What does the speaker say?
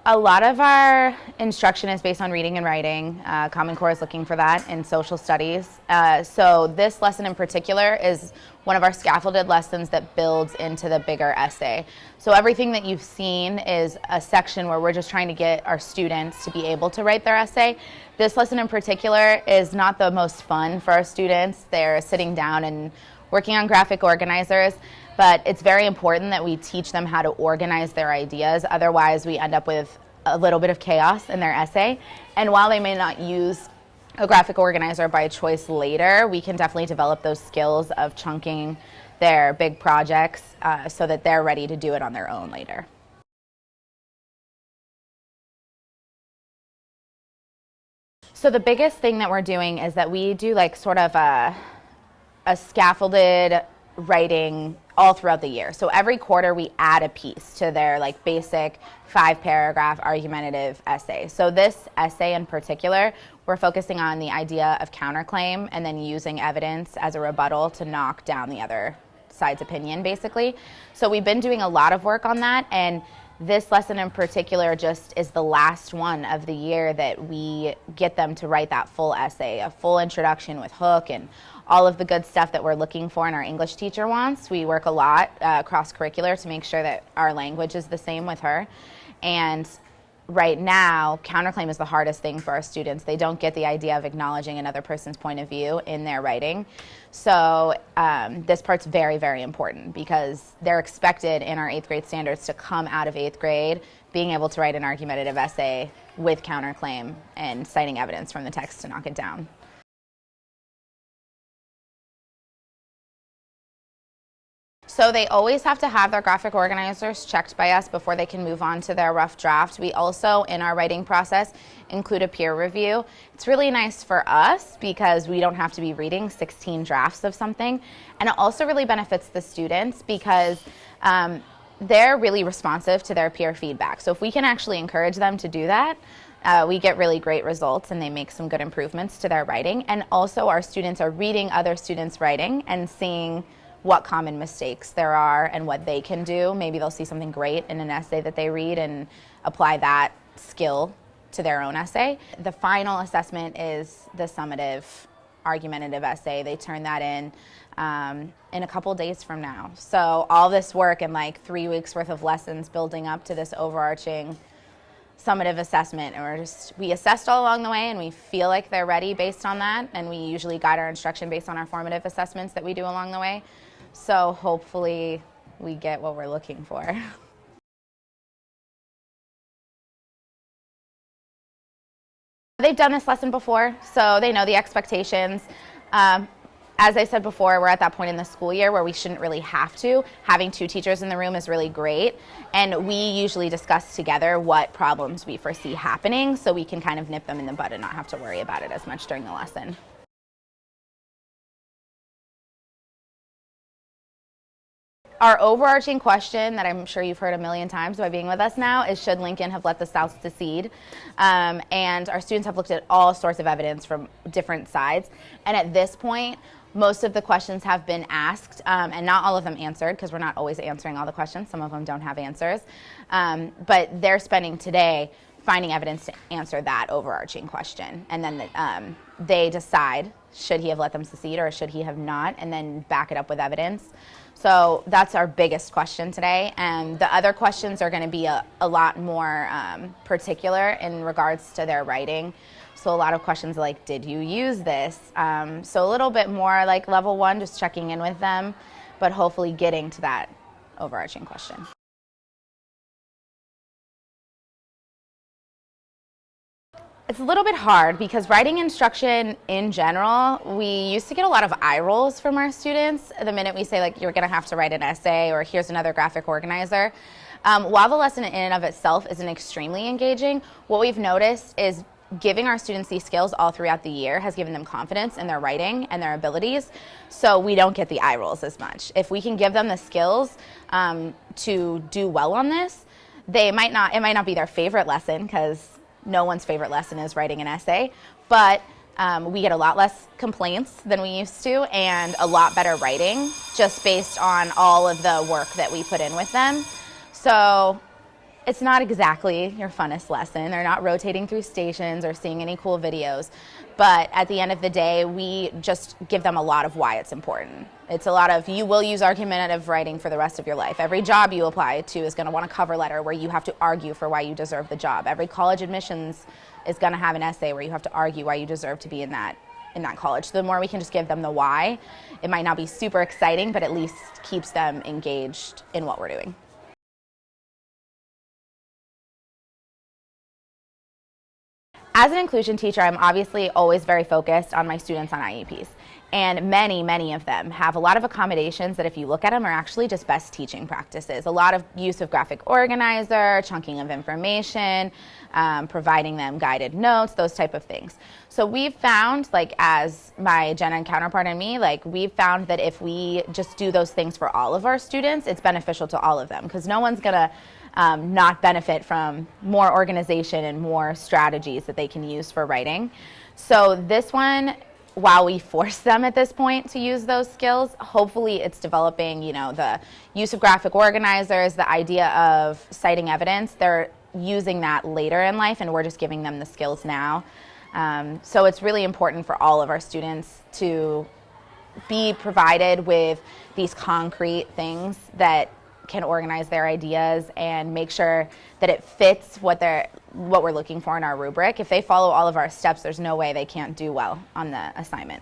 A lot of our instruction is based on reading and writing. Common Core is looking for that in social studies. So this lesson in particular is one of our scaffolded lessons that builds into the bigger essay. So everything that you've seen is a section where we're just trying to get our students to be able to write their essay. This lesson in particular is not the most fun for our students. They're sitting down and working on graphic organizers. But it's very important that we teach them how to organize their ideas. Otherwise, we end up with a little bit of chaos in their essay. And while they may not use a graphic organizer by choice later, we can definitely develop those skills of chunking their big projects so that they're ready to do it on their own later. So the biggest thing that we're doing is that we do like sort of a scaffolded writing all throughout the year. So every quarter we add a piece to their like basic 5-paragraph argumentative essay. So this essay in particular, we're focusing on the idea of counterclaim and then using evidence as a rebuttal to knock down the other side's opinion, basically. So we've been doing a lot of work on that, and this lesson in particular just is the last one of the year that we get them to write that full essay, a full introduction with hook and all of the good stuff that we're looking for and our English teacher wants. We work a lot cross-curricular to make sure that our language is the same with her. And right now, counterclaim is the hardest thing for our students. They don't get the idea of acknowledging another person's point of view in their writing. So this part's very, very important because they're expected in our 8th grade standards to come out of 8th grade being able to write an argumentative essay with counterclaim and citing evidence from the text to knock it down. So they always have to have their graphic organizers checked by us before they can move on to their rough draft. We also, in our writing process, include a peer review. It's really nice for us because we don't have to be reading 16 drafts of something. And it also really benefits the students because they're really responsive to their peer feedback. So if we can actually encourage them to do that, we get really great results and they make some good improvements to their writing. And also our students are reading other students' writing and seeing what common mistakes there are and what they can do. Maybe they'll see something great in an essay that they read and apply that skill to their own essay. The final assessment is the summative argumentative essay. They turn that in a couple days from now. So all this work and like 3 weeks worth of lessons building up to this overarching summative assessment, and we assessed all along the way and we feel like they're ready based on that, and we usually guide our instruction based on our formative assessments that we do along the way. So hopefully we get what we're looking for. They've done this lesson before, so they know the expectations. As I said before, we're at that point in the school year where we shouldn't really have to. Having 2 teachers in the room is really great, and we usually discuss together what problems we foresee happening so we can kind of nip them in the bud and not have to worry about it as much during the lesson. Our overarching question that I'm sure you've heard a million times by being with us now is, should Lincoln have let the South secede? And our students have looked at all sorts of evidence from different sides. And at this point, most of the questions have been asked, and not all of them answered, because we're not always answering all the questions. Some of them don't have answers. But they're spending today finding evidence to answer that overarching question. And then they decide, should he have let them secede or should he have not, and then back it up with evidence. So that's our biggest question today. And the other questions are going to be a lot more particular in regards to their writing. So a lot of questions like, did you use this? So a little bit more like level 1, just checking in with them, but hopefully getting to that overarching question. It's a little bit hard because writing instruction in general, we used to get a lot of eye rolls from our students the minute we say, like, you're going to have to write an essay or here's another graphic organizer. While the lesson in and of itself isn't extremely engaging, what we've noticed is giving our students these skills all throughout the year has given them confidence in their writing and their abilities, so we don't get the eye rolls as much. If we can give them the skills to do well on this, it might not be their favorite lesson, because no one's favorite lesson is writing an essay, but we get a lot less complaints than we used to and a lot better writing just based on all of the work that we put in with them. So It's not exactly your funnest lesson. They're not rotating through stations or seeing any cool videos. But at the end of the day, we just give them a lot of why it's important. It's a lot of, you will use argumentative writing for the rest of your life. Every job you apply to is going to want a cover letter where you have to argue for why you deserve the job. Every college admissions is going to have an essay where you have to argue why you deserve to be in that college. So the more we can just give them the why, it might not be super exciting, but at least keeps them engaged in what we're doing. As an inclusion teacher, I'm obviously always very focused on my students on IEPs. And many of them have a lot of accommodations that if you look at them are actually just best teaching practices. A lot of use of graphic organizer, chunking of information, providing them guided notes, those type of things. So we've found, like as my Gen Ed counterpart and me, like we've found that if we just do those things for all of our students, it's beneficial to all of them because no one's gonna not benefit from more organization and more strategies that they can use for writing. So this one, while we force them at this point to use those skills, hopefully it's developing, the use of graphic organizers, the idea of citing evidence. They're using that later in life and we're just giving them the skills now. So it's really important for all of our students to be provided with these concrete things that can organize their ideas and make sure that it fits what we're looking for in our rubric. If they follow all of our steps, there's no way they can't do well on the assignment.